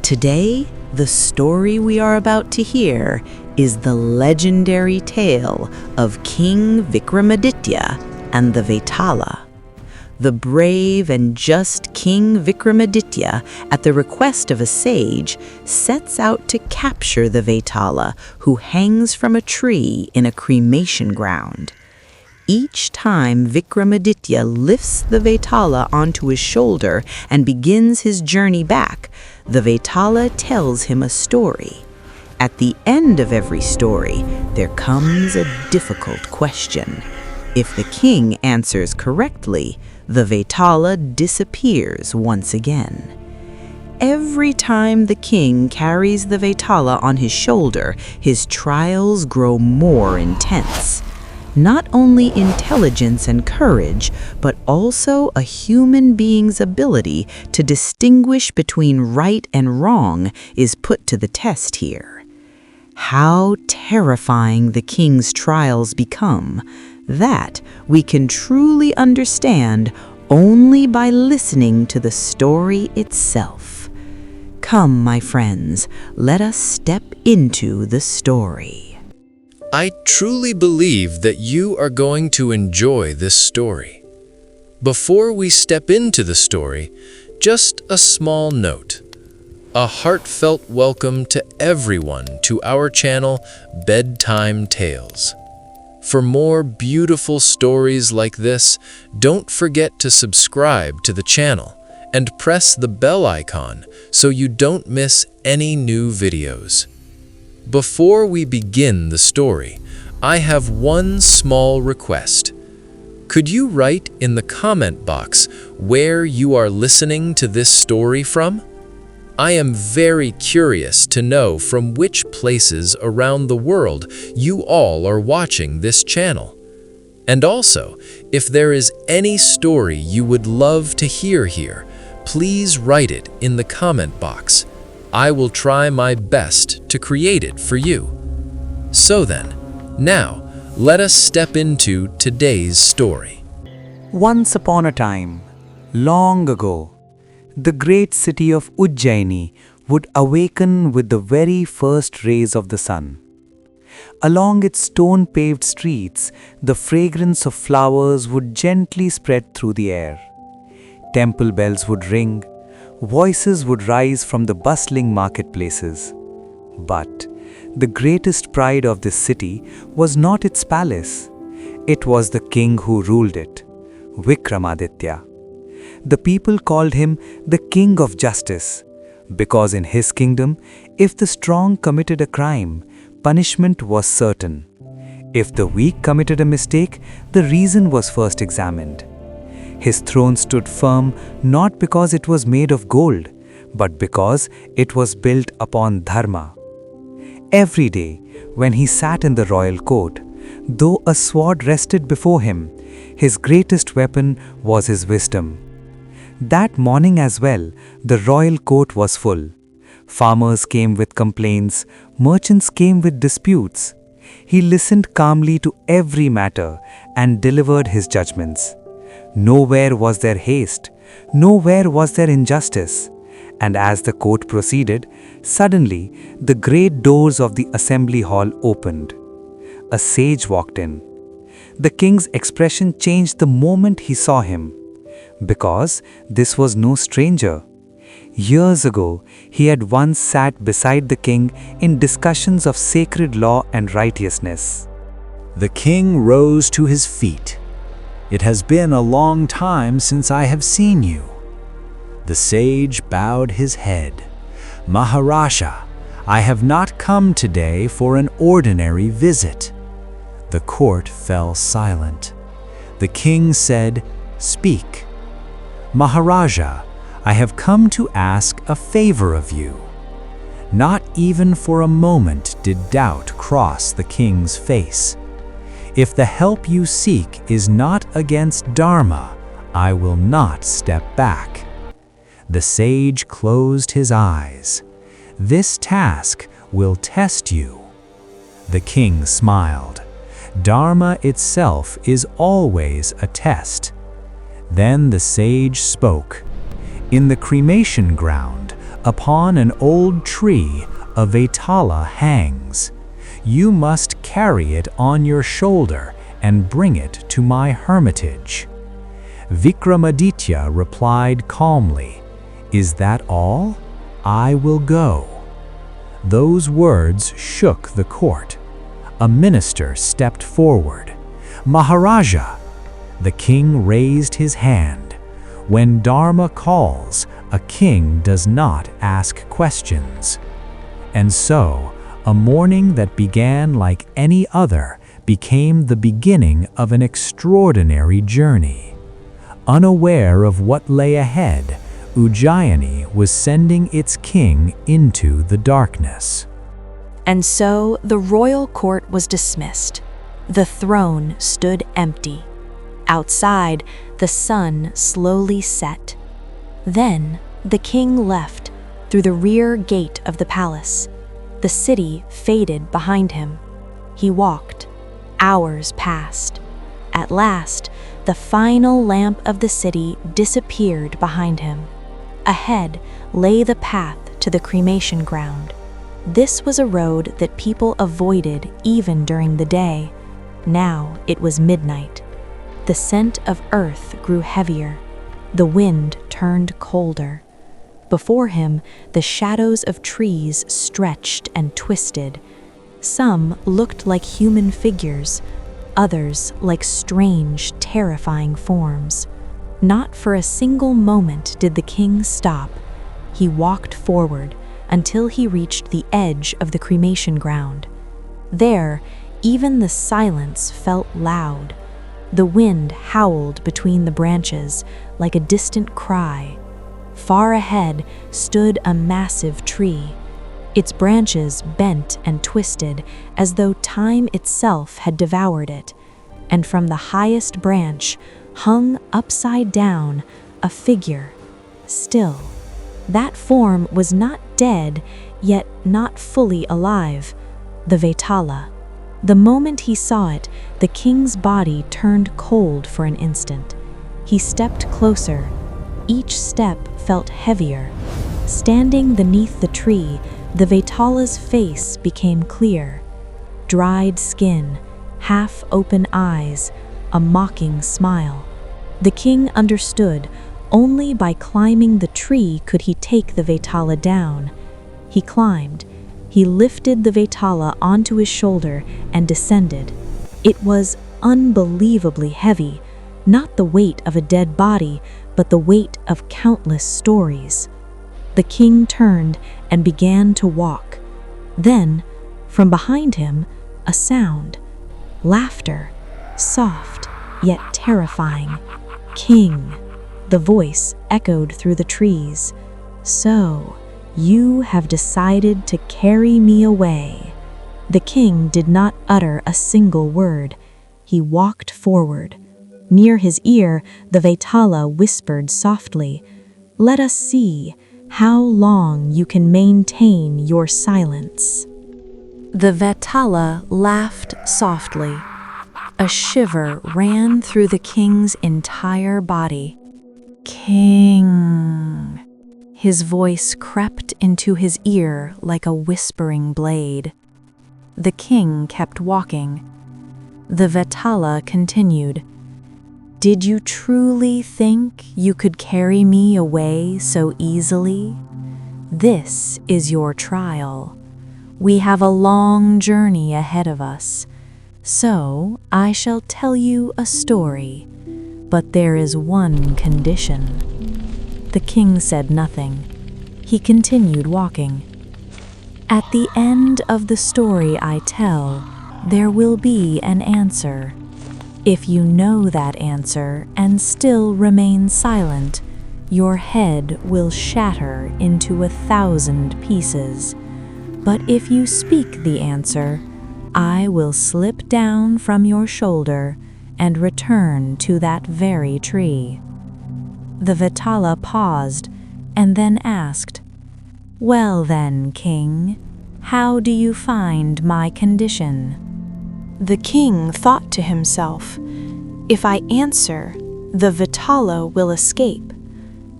Today, the story we are about to hear is the legendary tale of King Vikramaditya and the Vetala. The brave and just King Vikramaditya, at the request of a sage, sets out to capture the Vetala, who hangs from a tree in a cremation ground. Each time Vikramaditya lifts the Vetala onto his shoulder and begins his journey back, the Vetala tells him a story. At the end of every story, there comes a difficult question. If the king answers correctly, the Vetala disappears once again. Every time the king carries the Vetala on his shoulder, his trials grow more intense. Not only intelligence and courage, but also a human being's ability to distinguish between right and wrong is put to the test here. How terrifying the king's trials become, that we can truly understand only by listening to the story itself. Come, my friends, let us step into the story. I truly believe that you are going to enjoy this story. Before we step into the story, just a small note. A heartfelt welcome to everyone to our channel, Bedtime Tales. For more beautiful stories like this, don't forget to subscribe to the channel and press the bell icon so you don't miss any new videos. Before we begin the story, I have one small request. Could you write in the comment box where you are listening to this story from? I am very curious to know from which places around the world you all are watching this channel. And also, if there is any story you would love to hear here, please write it in the comment box. I will try my best to create it for you. So then, now, let us step into today's story. Once upon a time, long ago, the great city of Ujjaini would awaken with the very first rays of the sun. Along its stone-paved streets, the fragrance of flowers would gently spread through the air. Temple bells would ring, voices would rise from the bustling marketplaces. But the greatest pride of this city was not its palace. It was the king who ruled it, Vikramaditya. The people called him the King of Justice, because in his kingdom, if the strong committed a crime, punishment was certain. If the weak committed a mistake, the reason was first examined. His throne stood firm not because it was made of gold, but because it was built upon dharma. Every day, when he sat in the royal court, though a sword rested before him, his greatest weapon was his wisdom. That morning as well, the royal court was full. Farmers came with complaints, merchants came with disputes. He listened calmly to every matter and delivered his judgments. Nowhere was there haste, nowhere was there injustice. And as the court proceeded, suddenly the great doors of the assembly hall opened. A sage walked in. The king's expression changed the moment he saw him, because this was no stranger. Years ago, he had once sat beside the king in discussions of sacred law and righteousness. The king rose to his feet. "It has been a long time since I have seen you." The sage bowed his head. "Maharaja, I have not come today for an ordinary visit." The court fell silent. The king said, "Speak." "Maharaja, I have come to ask a favor of you." Not even for a moment did doubt cross the king's face. "If the help you seek is not against Dharma, I will not step back." The sage closed his eyes. "This task will test you." The king smiled. Dharma itself is always a test. Then the sage spoke. In the cremation ground, Upon an old tree, a Vetala hangs. You must carry it on your shoulder and bring it to my hermitage." Vikramaditya replied calmly, "Is that all? I will go." Those words shook the court. A minister stepped forward. "Maharaja!" The king raised his hand. When Dharma calls, a king does not ask questions. And so, a morning that began like any other became the beginning of an extraordinary journey. Unaware of what lay ahead, Ujjayini was sending its king into the darkness. And so the royal court was dismissed. The throne stood empty. Outside, the sun slowly set. Then the king left through the rear gate of the palace. The city faded behind him. He walked. Hours passed. At last, the final lamp of the city disappeared behind him. Ahead lay the path to the cremation ground. This was a road that people avoided even during the day. Now it was midnight. The scent of earth grew heavier. The wind turned colder. Before him, the shadows of trees stretched and twisted. Some looked like human figures, others like strange, terrifying forms. Not for a single moment did the king stop. He walked forward until he reached the edge of the cremation ground. There, even the silence felt loud. The wind howled between the branches like a distant cry. Far ahead stood a massive tree. Its branches bent and twisted as though time itself had devoured it, and from the highest branch hung upside down a figure, still. That form was not dead, yet not fully alive, the Vetala. The moment he saw it, the king's body turned cold for an instant. He stepped closer. Each step felt heavier. Standing beneath the tree, the Vetala's face became clear. Dried skin, half-open eyes, a mocking smile. The king understood. Only by climbing the tree could he take the Vetala down. He climbed. He lifted the Vetala onto his shoulder and descended. It was unbelievably heavy, not the weight of a dead body, but the weight of countless stories. The king turned and began to walk. Then, from behind him, a sound. Laughter, soft yet terrifying. "King." The voice echoed through the trees. "So, you have decided to carry me away." The king did not utter a single word. He walked forward. Near his ear, the Vetala whispered softly, "Let us see how long you can maintain your silence." The Vetala laughed softly. A shiver ran through the king's entire body. "King." His voice crept into his ear like a whispering blade. The king kept walking. The Vetala continued, "Did you truly think you could carry me away so easily? This is your trial. We have a long journey ahead of us, so I shall tell you a story. But there is one condition." The king said nothing. He continued walking. "At the end of the story I tell, there will be an answer. If you know that answer and still remain silent, your head will shatter into 1,000 pieces. But if you speak the answer, I will slip down from your shoulder and return to that very tree." The Vetala paused and then asked, "Well then, king, how do you find my condition?" The king thought to himself, "If I answer, the Vetala will escape.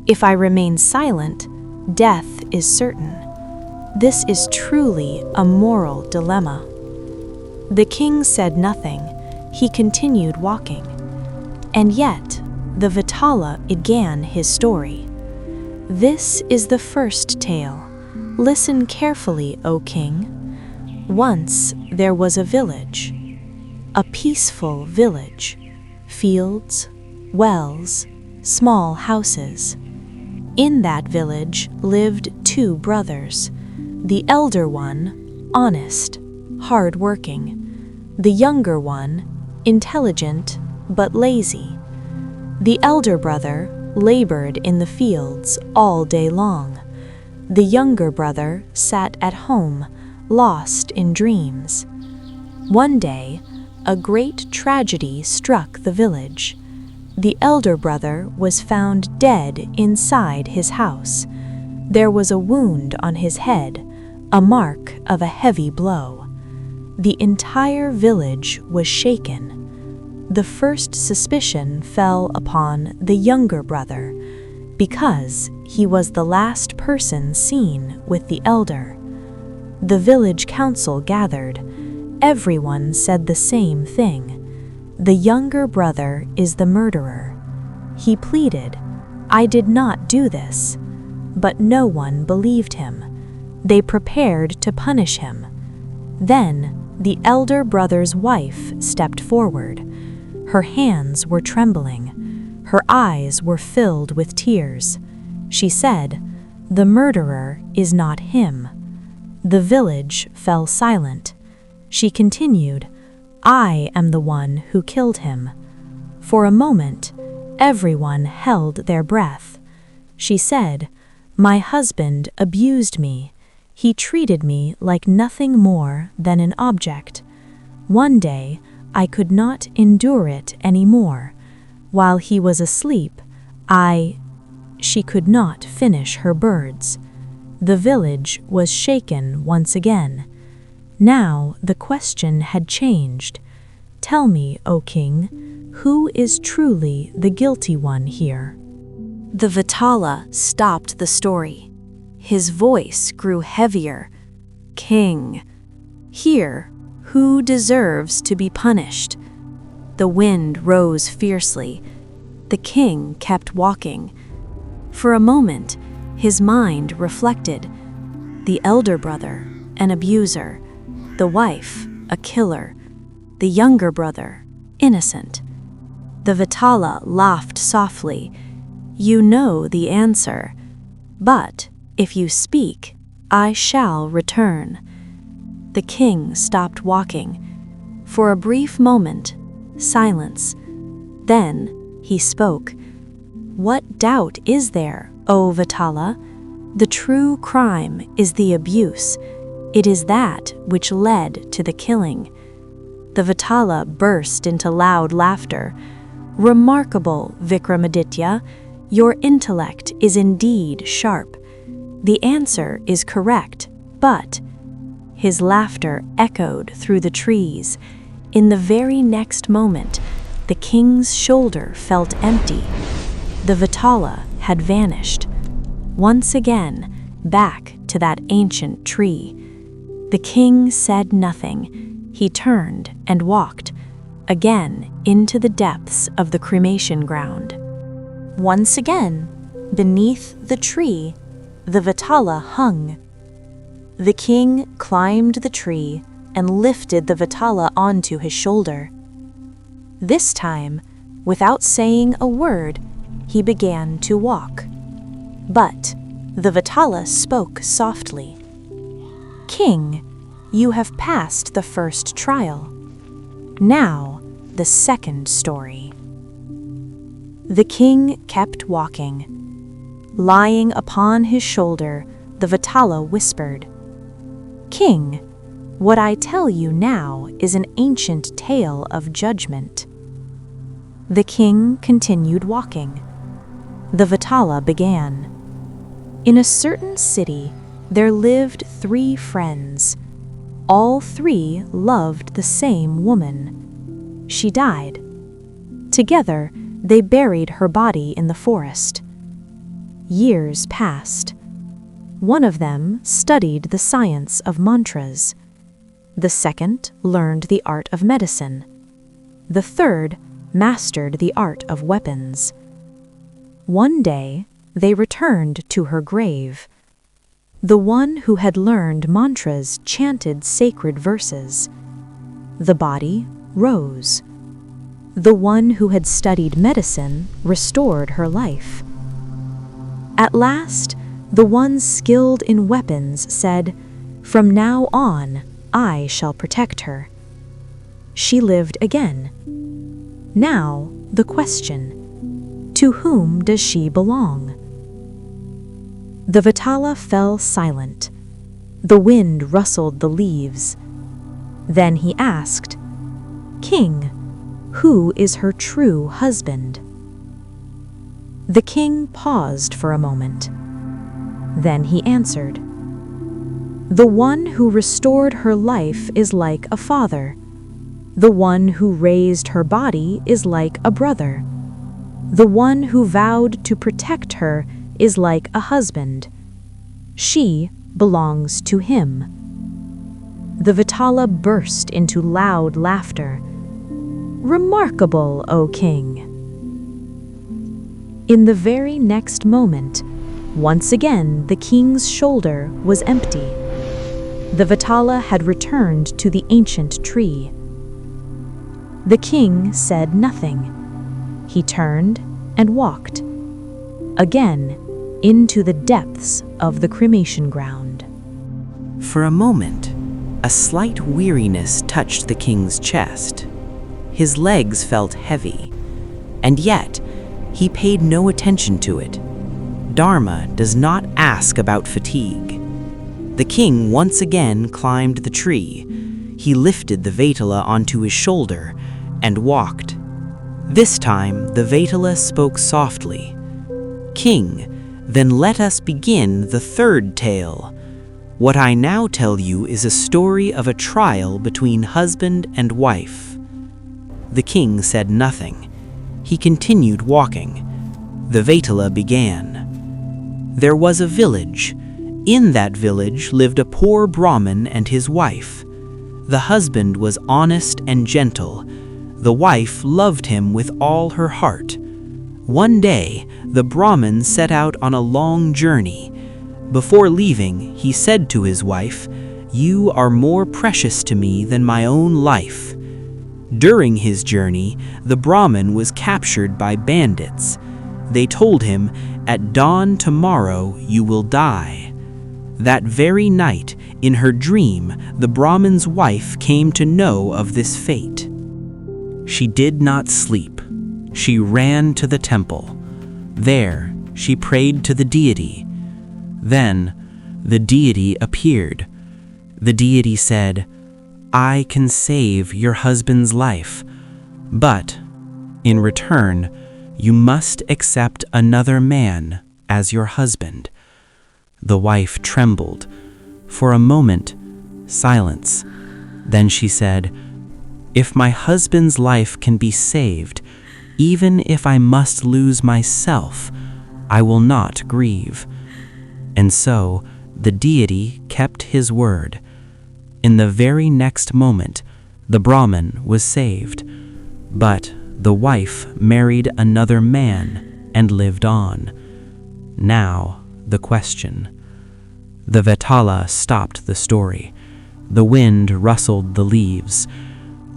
If I remain silent, Death is certain. This is truly a moral dilemma. The king said nothing. He continued walking. And yet, the Vetala began his story. This is the first tale. Listen carefully, O king. Once there was a village. A peaceful village. Fields, wells, small houses. In that village lived 2 brothers. The elder one, honest, hard-working. The younger one, intelligent but lazy. The elder brother labored in the fields all day long. The younger brother sat at home, lost in dreams. One day, a great tragedy struck the village. The elder brother was found dead inside his house. There was a wound on his head, a mark of a heavy blow. The entire village was shaken. The first suspicion fell upon the younger brother, because he was the last person seen with the elder. The village council gathered. Everyone said the same thing. The younger brother is the murderer. He pleaded, "I did not do this." But no one believed him. They prepared to punish him. Then the elder brother's wife stepped forward. Her hands were trembling. Her eyes were filled with tears. She said, "The murderer is not him." The village fell silent. She continued, "I am the one who killed him." For a moment, everyone held their breath. She said, "My husband abused me. He treated me like nothing more than an object. One day, I could not endure it anymore. While he was asleep, She could not finish her words. The village was shaken once again. Now the question had changed. Tell me, O king, who is truly the guilty one here? The Vetala stopped the story. His voice grew heavier. King, here, who deserves to be punished? The wind rose fiercely. The king kept walking. For a moment, his mind reflected. The elder brother, an abuser. The wife, a killer. The younger brother, innocent. The Vetala laughed softly. You know the answer. But if you speak, I shall return. The king stopped walking. For a brief moment, silence. Then he spoke. What doubt is there, O Vetala? The true crime is the abuse. It is that which led to the killing. The Vetala burst into loud laughter. Remarkable, Vikramaditya. Your intellect is indeed sharp. The answer is correct, but... His laughter echoed through the trees. In the very next moment, the king's shoulder felt empty. The Vetala had vanished. Once again, back to that ancient tree. The king said nothing. He turned and walked, again into the depths of the cremation ground. Once again, beneath the tree, the Vetala hung. The king climbed the tree and lifted the Vetala onto his shoulder. This time, without saying a word, he began to walk. But the Vetala spoke softly. King, you have passed the first trial. Now, the second story. The king kept walking. Lying upon his shoulder, the Vetala whispered, King, what I tell you now is an ancient tale of judgment. The king continued walking. The Vetala began. In a certain city, there lived 3 friends. All 3 loved the same woman. She died. Together, they buried her body in the forest. Years passed. One of them studied the science of mantras. The second learned the art of medicine. The third mastered the art of weapons. One day, they returned to her grave. The one who had learned mantras chanted sacred verses. The body rose. The one who had studied medicine restored her life. At last, the one skilled in weapons said, "From now on, I shall protect her." She lived again. Now, the question, to whom does she belong? The Vetala fell silent. The wind rustled the leaves. Then he asked, "King, who is her true husband?" The king paused for a moment. Then he answered, "The one who restored her life is like a father. The one who raised her body is like a brother. The one who vowed to protect her is like a husband. She belongs to him." The Vetala burst into loud laughter. "Remarkable, O king!" In the very next moment, once again the king's shoulder was empty. The Vetala had returned to the ancient tree. The king said nothing. He turned and walked, again, into the depths of the cremation ground. For a moment, a slight weariness touched the king's chest. His legs felt heavy, and yet he paid no attention to it. Dharma does not ask about fatigue. The king once again climbed the tree. He lifted the Vetala onto his shoulder and walked. This time, the Vetala spoke softly. "King, then let us begin the third tale. What I now tell you is a story of a trial between husband and wife." The king said nothing. He continued walking. The Vetala began. There was a village. In that village lived a poor Brahmin and his wife. The husband was honest and gentle. The wife loved him with all her heart. One day, the Brahmin set out on a long journey. Before leaving, he said to his wife, "You are more precious to me than my own life." During his journey, the Brahmin was captured by bandits. They told him, "At dawn tomorrow you will die." That very night, in her dream, the Brahmin's wife came to know of this fate. She did not sleep. She ran to the temple. There, she prayed to the deity. Then, the deity appeared. The deity said, "I can save your husband's life, but, in return, you must accept another man as your husband." The wife trembled. For a moment, silence. Then she said, "If my husband's life can be saved, even if I must lose myself, I will not grieve." And so, the deity kept his word. In the very next moment, the Brahmin was saved. But the wife married another man and lived on. Now, the question. The Vetala stopped the story. The wind rustled the leaves.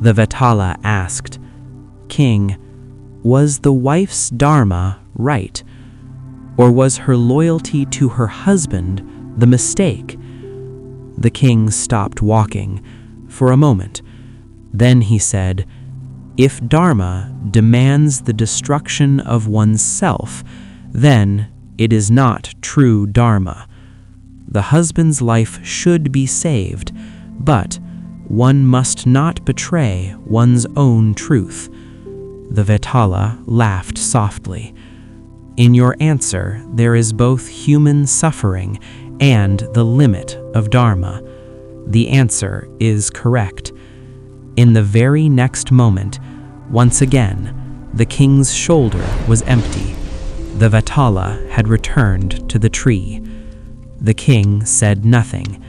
The Vetala asked, "King, was the wife's dharma right? Or was her loyalty to her husband the mistake?" The king stopped walking for a moment. Then he said, "If dharma demands the destruction of oneself, then it is not true dharma. The husband's life should be saved, but one must not betray one's own truth." The Vetala laughed softly. "In your answer, there is both human suffering and the limit of dharma. The answer is correct." In the very next moment, once again, the king's shoulder was empty. The Vetala had returned to the tree. The king said nothing.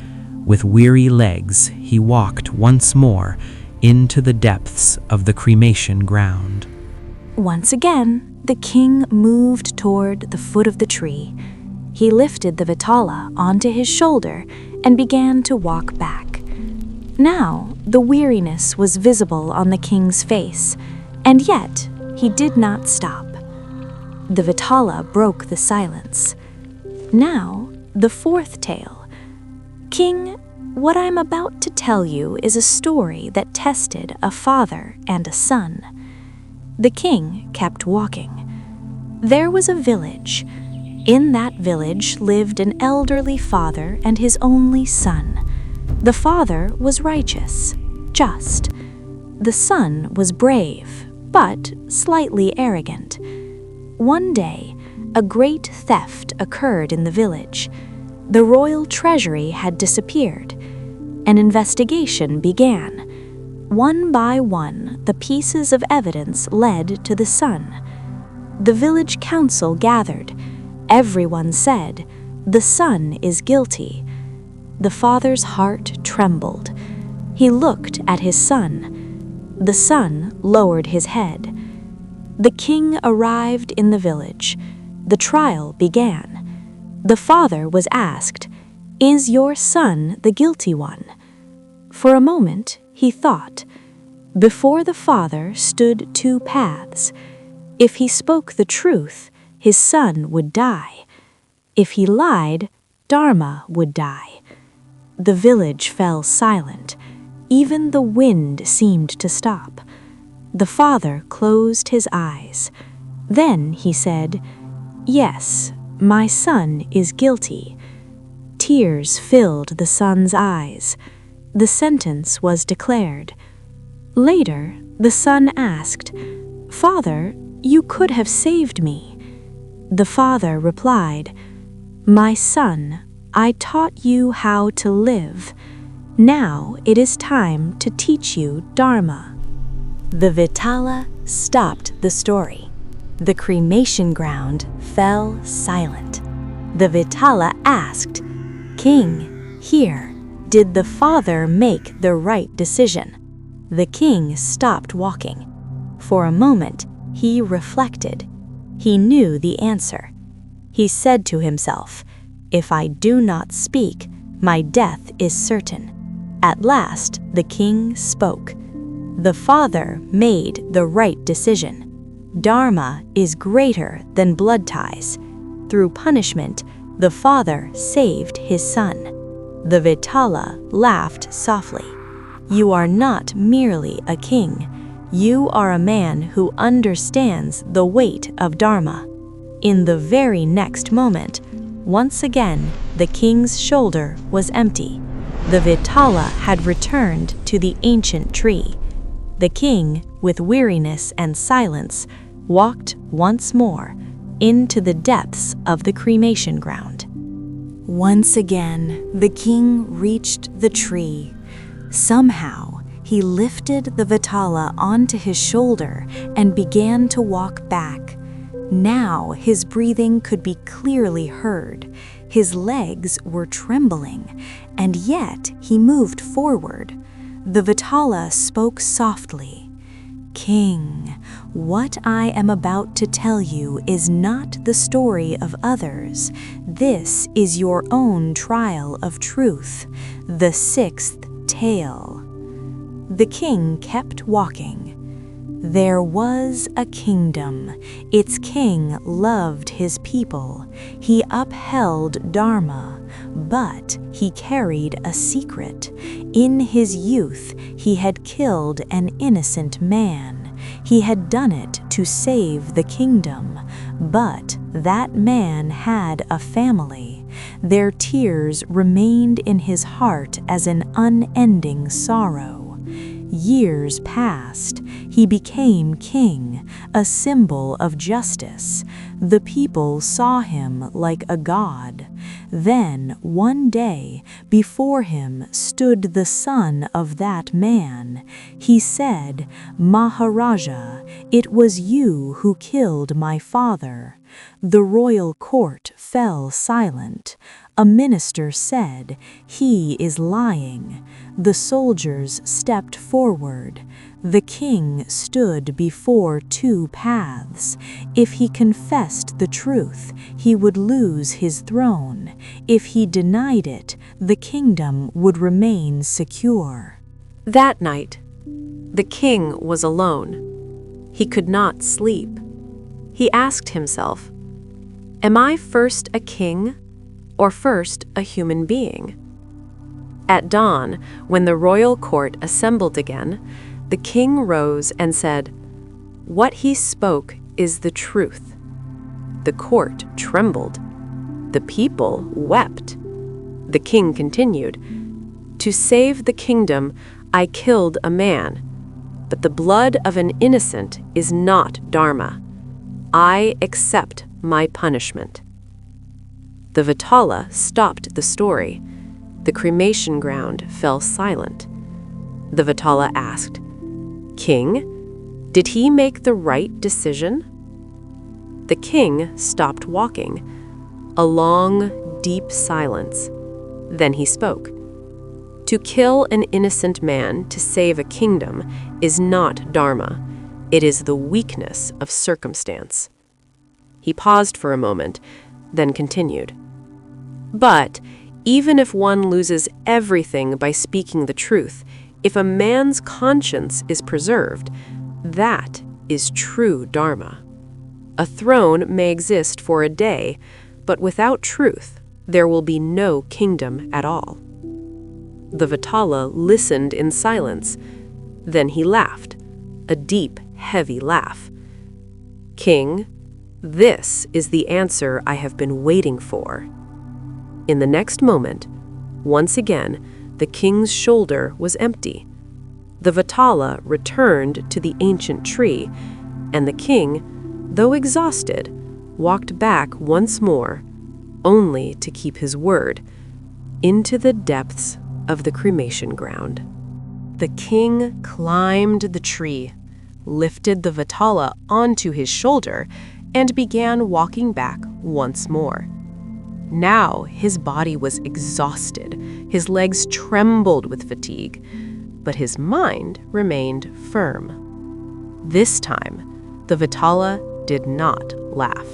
With weary legs, he walked once more into the depths of the cremation ground. Once again, the king moved toward the foot of the tree. He lifted the Vetala onto his shoulder and began to walk back. Now, the weariness was visible on the king's face, and yet he did not stop. The Vetala broke the silence. Now, the fourth tale. King, what I'm about to tell you is a story that tested a father and a son. The king kept walking. There was a village. In that village lived an elderly father and his only son. The father was righteous, just. The son was brave, but slightly arrogant. One day, a great theft occurred in the village. The royal treasury had disappeared. An investigation began. One by one, the pieces of evidence led to the son. The village council gathered. Everyone said, "The son is guilty." The father's heart trembled. He looked at his son. The son lowered his head. The king arrived in the village. The trial began. The father was asked, "Is your son the guilty one?" For a moment, he thought. Before the father stood two paths. If he spoke the truth, his son would die. If he lied, Dharma would die. The village fell silent. Even the wind seemed to stop. The father closed his eyes. Then he said, "Yes, my son is guilty." Tears filled the son's eyes. The sentence was declared. Later, the son asked, "Father, you could have saved me." The father replied, "My son, I taught you how to live. Now it is time to teach you Dharma." The Vetala stopped the story. The cremation ground fell silent. The Vetala asked, "King, here, did the father make the right decision?" The king stopped walking. For a moment, he reflected. He knew the answer. He said to himself, "If I do not speak, my death is certain." At last, the king spoke. The father made the right decision. Dharma is greater than blood ties. Through punishment, the father saved his son. The Vetala laughed softly. "You are not merely a king. You are a man who understands the weight of Dharma." In the very next moment, once again, the king's shoulder was empty. The Vetala had returned to the ancient tree. The king, with weariness and silence, walked once more into the depths of the cremation ground. Once again, the king reached the tree. Somehow, he lifted the Vetala onto his shoulder and began to walk back. Now his breathing could be clearly heard. His legs were trembling, and yet he moved forward. The Vetala spoke softly. "King, what I am about to tell you is not the story of others. This is your own trial of truth, the sixth tale." The king kept walking. There was a kingdom. Its king loved his people. He upheld Dharma, but he carried a secret. In his youth, he had killed an innocent man. He had done it to save the kingdom, but that man had a family. Their tears remained in his heart as an unending sorrow. Years passed. He became king, a symbol of justice. The people saw him like a god. Then, one day, before him stood the son of that man. He said, "Maharaja, it was you who killed my father." The royal court fell silent. A minister said, "He is lying." The soldiers stepped forward. The king stood before two paths. If he confessed the truth, he would lose his throne. If he denied it, the kingdom would remain secure. That night, the king was alone. He could not sleep. He asked himself, "Am I first a king or first a human being?" At dawn, when the royal court assembled again, the king rose and said, "What he spoke is the truth." The court trembled. The people wept. The king continued, "To save the kingdom, I killed a man, but the blood of an innocent is not dharma. I accept my punishment." The Vetala stopped the story. The cremation ground fell silent. The Vetala asked, "King, did he make the right decision?" The king stopped walking. A long, deep silence. Then he spoke. "To kill an innocent man to save a kingdom is not dharma. It is the weakness of circumstance." He paused for a moment, then continued. "But even if one loses everything by speaking the truth, if a man's conscience is preserved, that is true dharma. A throne may exist for a day, but without truth, there will be no kingdom at all." The Vetala listened in silence. Then he laughed, a deep, heavy laugh. "King, this is the answer I have been waiting for." In the next moment, once again, the king's shoulder was empty. The Vetala returned to the ancient tree, and the king, though exhausted, walked back once more, only to keep his word, into the depths of the cremation ground. The king climbed the tree, lifted the Vetala onto his shoulder, and began walking back once more. Now his body was exhausted, his legs trembled with fatigue, but his mind remained firm. This time, the Vetala did not laugh.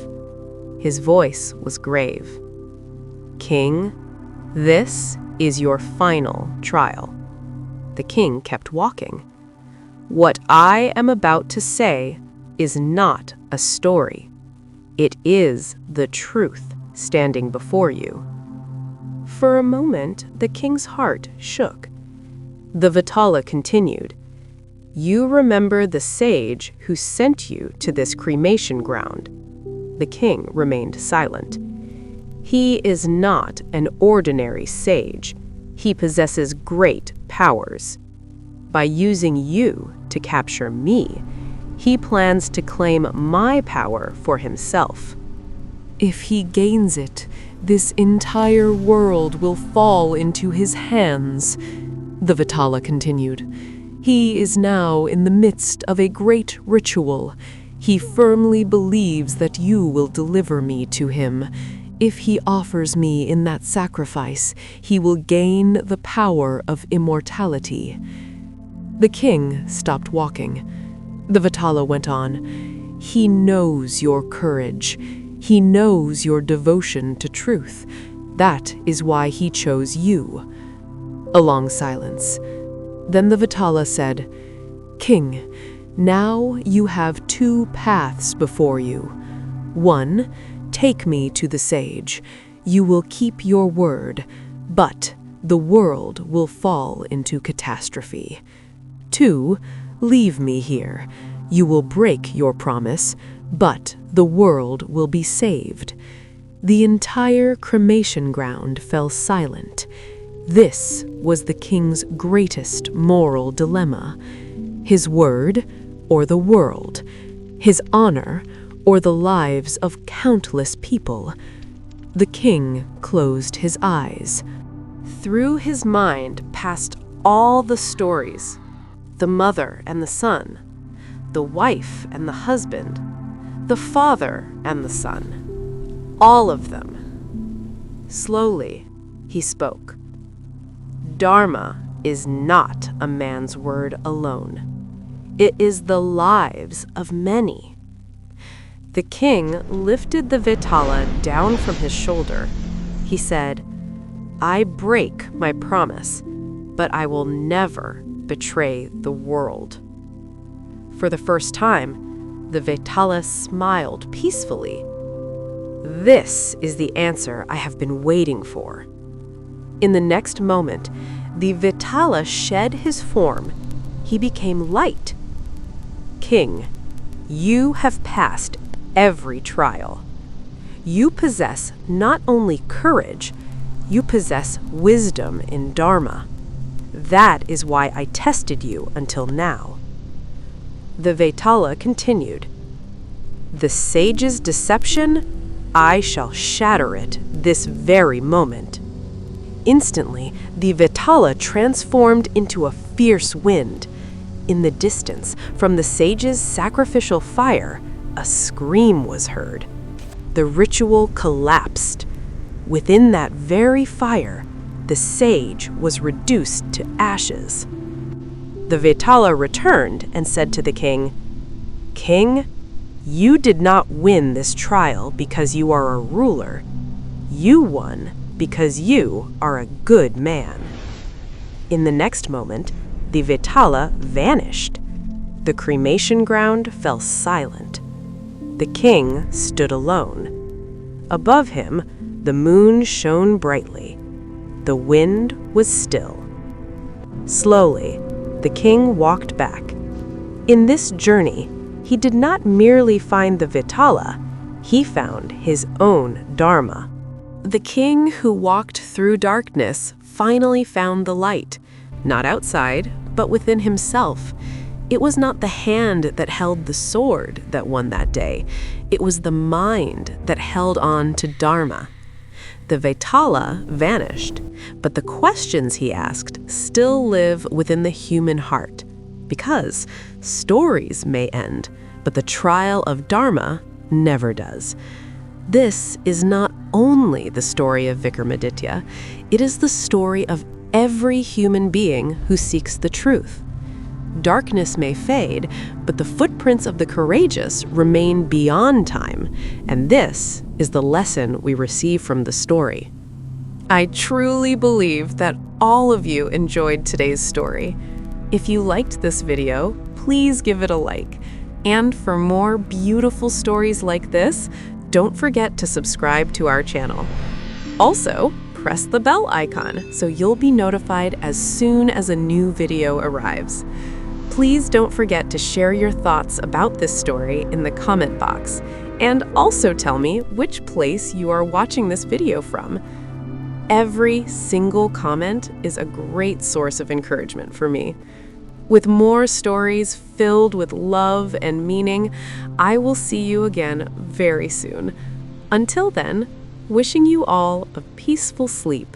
His voice was grave. "King, this is your final trial." The king kept walking. "What I am about to say is not a story. It is the truth standing before you." For a moment, the king's heart shook. The Vetala continued, "You remember the sage who sent you to this cremation ground." The king remained silent. "He is not an ordinary sage. He possesses great powers. By using you to capture me, he plans to claim my power for himself. If he gains it, this entire world will fall into his hands." The Vetala continued. "He is now in the midst of a great ritual. He firmly believes that you will deliver me to him. If he offers me in that sacrifice, he will gain the power of immortality." The king stopped walking. The Vetala went on. "He knows your courage. He knows your devotion to truth. That is why he chose you." A long silence. Then the Vetala said, "King, now you have two paths before you. One, take me to the sage. You will keep your word, but the world will fall into catastrophe. 2, leave me here. You will break your promise, but the world will be saved." The entire cremation ground fell silent. This was the king's greatest moral dilemma. His word or the world, his honor or the lives of countless people. The king closed his eyes. Through his mind passed all the stories, the mother and the son, the wife and the husband, the father and the son, all of them. Slowly, he spoke. Dharma is not a man's word alone. It is the lives of many. The king lifted the Vetala down from his shoulder. He said, I break my promise, but I will never betray the world. For the first time, the Vetala smiled peacefully. This is the answer I have been waiting for. In the next moment, the Vetala shed his form. He became light. King, you have passed every trial. You possess not only courage, you possess wisdom in Dharma. That is why I tested you until now. The Vetala continued, The sage's deception, I shall shatter it this very moment. Instantly, the Vetala transformed into a fierce wind. In the distance, from the sage's sacrificial fire, a scream was heard. The ritual collapsed. Within that very fire, the sage was reduced to ashes. The Vetala returned and said to the king, King, you did not win this trial because you are a ruler. You won because you are a good man. In the next moment, the Vetala vanished. The cremation ground fell silent. The king stood alone. Above him, the moon shone brightly. The wind was still. Slowly, the king walked back. In this journey, he did not merely find the Vetala, he found his own Dharma. The king who walked through darkness finally found the light, not outside, but within himself. It was not the hand that held the sword that won that day. It was the mind that held on to Dharma. The Vetala vanished, but the questions he asked still live within the human heart. Because stories may end, but the trial of Dharma never does. This is not only the story of Vikramaditya, it is the story of every human being who seeks the truth. Darkness may fade, but the footprints of the courageous remain beyond time, and this is the lesson we receive from the story. I truly believe that all of you enjoyed today's story. If you liked this video, please give it a like. And for more beautiful stories like this, don't forget to subscribe to our channel. Also, press the bell icon so you'll be notified as soon as a new video arrives. Please don't forget to share your thoughts about this story in the comment box, and also tell me which place you are watching this video from. Every single comment is a great source of encouragement for me. With more stories filled with love and meaning, I will see you again very soon. Until then, wishing you all a peaceful sleep.